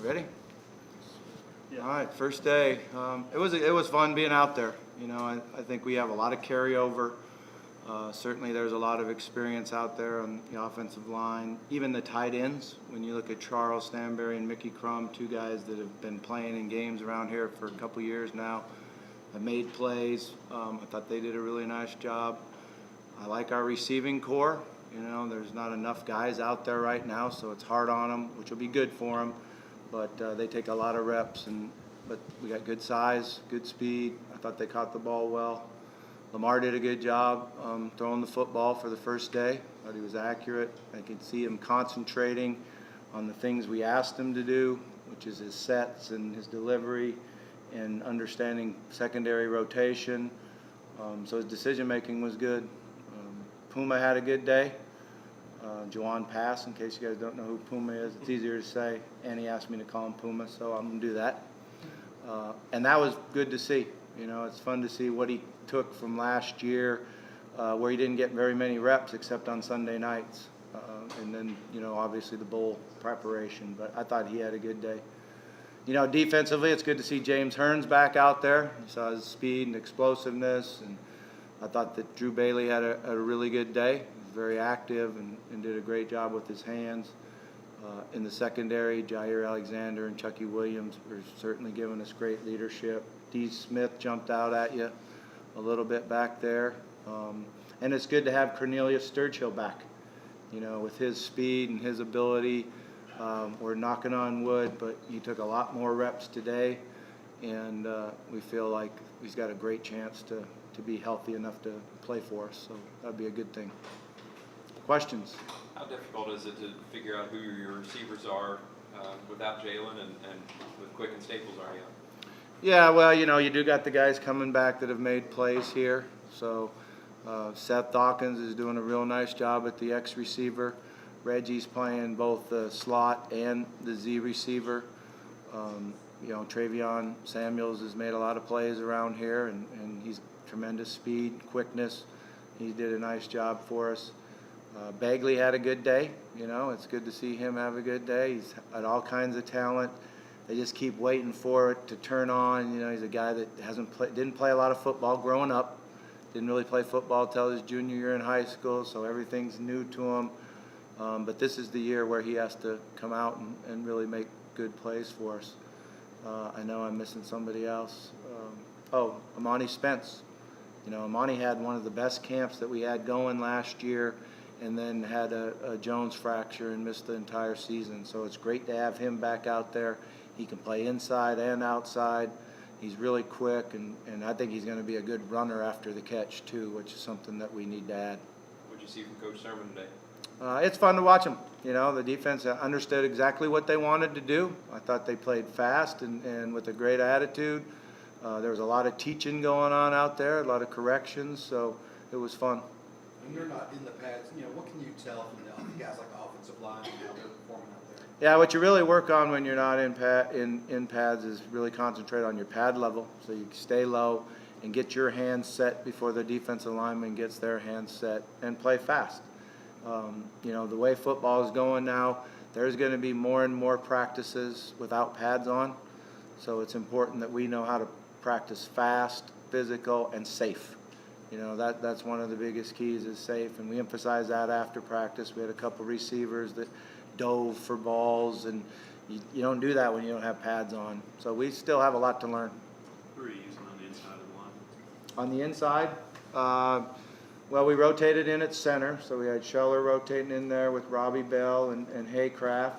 Ready? Yeah. All right, first day. It was fun being out there. I think we have a lot of carryover. Certainly there's a lot of experience out there on the offensive line. Even the tight ends, when you look at Charles Stanberry and Mickey Crum, two guys that have been playing in games around here for a couple years now, have made plays. I thought they did a really nice job. I like our receiving core. There's not enough guys out there right now, so it's hard on them, which will be good for them. But they take a lot of reps, but we got good size, good speed. I thought they caught the ball well. Lamar did a good job throwing the football for the first day. I thought he was accurate. I could see him concentrating on the things we asked him to do, which is his sets and his delivery and understanding secondary rotation. So his decision-making was good. Puma had a good day. Juwan Pass, in case you guys don't know who Puma is, it's easier to say. Annie asked me to call him Puma, so I'm going to do that. And that was good to see. It's fun to see what he took from last year, where he didn't get very many reps except on Sunday nights. And then, obviously the bowl preparation. But I thought he had a good day. Defensively, it's good to see James Hearns back out there. You saw his speed and explosiveness. And I thought that Drew Bailey had a really good day. He was very active and did a great job with his hands. In the secondary, Jair Alexander and Chucky Williams were certainly giving us great leadership. D. Smith jumped out at you a little bit back there. And it's good to have Cornelius Sturgill back. With his speed and his ability, we're knocking on wood, but he took a lot more reps today. And we feel like he's got a great chance to be healthy enough to play for us. So that'd be a good thing. Questions? How difficult is it to figure out who your receivers are without Jalen and with Quick and Staples are you? Yeah, well, you do got the guys coming back that have made plays here. So Seth Dawkins is doing a real nice job at the X receiver. Reggie's playing both the slot and the Z receiver. Travion Samuels has made a lot of plays around here, and he's tremendous speed, quickness. He did a nice job for us. Bagley had a good day. It's good to see him have a good day. He's got all kinds of talent. They just keep waiting for it to turn on. He's a guy that didn't play a lot of football growing up. Didn't really play football until his junior year in high school, so everything's new to him. But this is the year where he has to come out and really make good plays for us. I know I'm missing somebody else. Amani Spence. Amani had one of the best camps that we had going last year, and then had a Jones fracture and missed the entire season. So it's great to have him back out there. He can play inside and outside. He's really quick, and I think he's going to be a good runner after the catch too, which is something that we need to add. What did you see from Coach Sermon today? It's fun to watch them. The defense understood exactly what they wanted to do. I thought they played fast and with a great attitude. There was a lot of teaching going on out there, a lot of corrections, so it was fun. When you're not in the pads, what can you tell from the guys like the offensive line and how they're performing out there? Yeah, what you really work on when you're not in pads is really concentrate on your pad level, so you stay low and get your hands set before the defensive lineman gets their hands set, and play fast. The way football is going now, there's going to be more and more practices without pads on, so it's important that we know how to practice fast, physical, and safe. That's one of the biggest keys is safe, and we emphasize that after practice. We had a couple receivers that dove for balls, and you don't do that when you don't have pads on. So we still have a lot to learn. Who are you using on the inside of the line? On the inside, well, we rotated in at center, so we had Scheller rotating in there with Robbie Bell and Haycraft.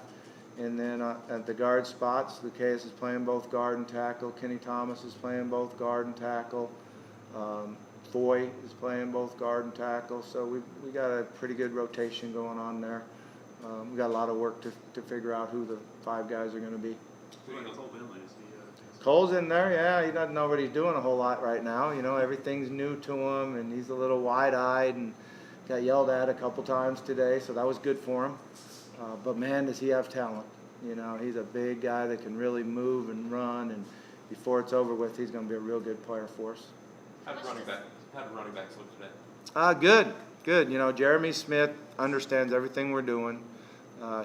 And then at the guard spots, Lucas is playing both guard and tackle. Kenny Thomas is playing both guard and tackle. Foy is playing both guard and tackle. So we got a pretty good rotation going on there. We got a lot of work to figure out who the five guys are going to be. Cole Bentley, is he? Cole's in there, yeah. He doesn't know what he's doing a whole lot right now. Everything's new to him, and he's a little wide-eyed and got yelled at a couple times today, so that was good for him. But man, does he have talent. He's a big guy that can really move and run, and before it's over with, he's going to be a real good player for us. How did running backs look today? Good. Jeremy Smith understands everything we're doing.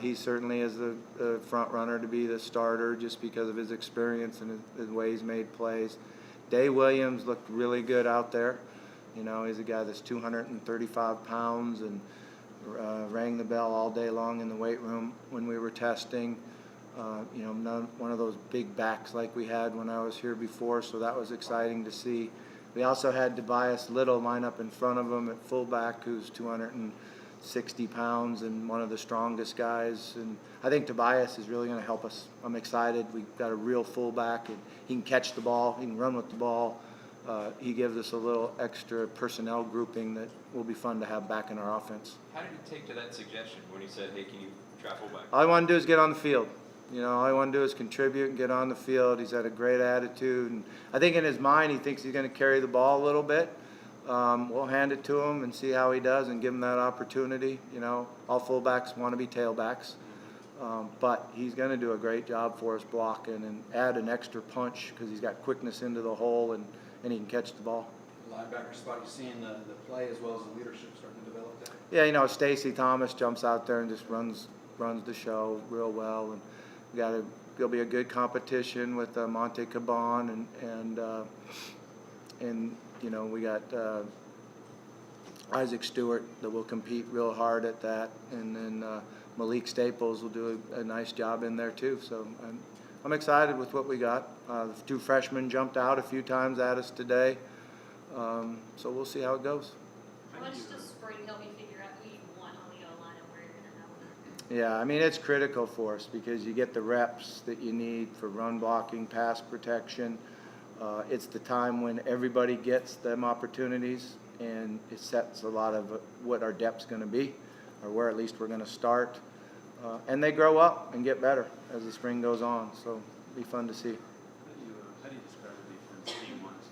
He certainly is the front runner to be the starter just because of his experience and the way he's made plays. Day Williams looked really good out there. You know, he's a guy that's 235 pounds and rang the bell all day long in the weight room when we were testing. You know, one of those big backs like we had when I was here before, so that was exciting to see. We also had Tobias Little line up in front of him at fullback, who's 260 pounds and one of the strongest guys. And I think Tobias is really going to help us. I'm excited. We've got a real fullback, and he can catch the ball, he can run with the ball. He gives us a little extra personnel grouping that will be fun to have back in our offense. How did he take to that suggestion when he said, hey, can you try fullback? All I want to do is get on the field. You know, all I want to do is contribute and get on the field. He's had a great attitude, and I think in his mind he thinks he's going to carry the ball a little bit. We'll hand it to him and see how he does and give him that opportunity. You know, all fullbacks want to be tailbacks, but he's going to do a great job for us blocking and add an extra punch because he's got quickness into the hole and he can catch the ball. Linebacker spot, you seeing the play as well as the leadership starting to develop there? Yeah, you know, Stacy Thomas jumps out there and just runs the show real well, and it'll be a good competition with Monte Caban and you know, we got Isaac Stewart that will compete real hard at that, and then Malik Staples will do a nice job in there too. So I'm excited with what we got. The two freshmen jumped out a few times at us today, so we'll see how it goes. How much does spring help you figure out who you want on the O-line and where you're going to have them? Yeah, I mean, it's critical for us because you get the reps that you need for run blocking, pass protection. It's the time when everybody gets them opportunities, and it sets a lot of what our depth's going to be, or where at least we're going to start. And they grow up and get better as the spring goes on, so it'll be fun to see. How do you describe the defense scheme-wise?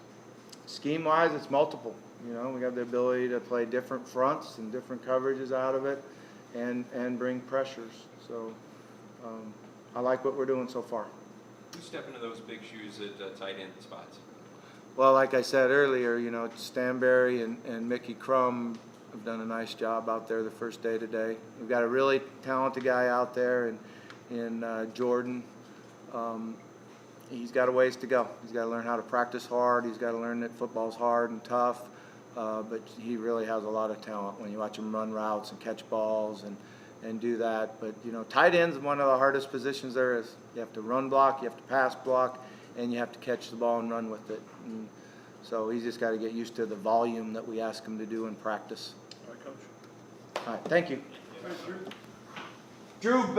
Scheme-wise, it's multiple. You know, we have the ability to play different fronts and different coverages out of it and bring pressures. So I like what we're doing so far. Who step into those big shoes at tight end spots? Well, like I said earlier, you know, Stanberry and Mickey Crum have done a nice job out there the first day today. We've got a really talented guy out there in Jordan. He's got a ways to go. He's got to learn how to practice hard. He's got to learn that football's hard and tough. But he really has a lot of talent when you watch him run routes and catch balls and do that. But, you know, tight end's one of the hardest positions there is. You have to run block, you have to pass block, and you have to catch the ball and run with it. And so he's just got to get used to the volume that we ask him to do in practice. All right, Coach. All right, thank you. Thanks, Drew. Drew.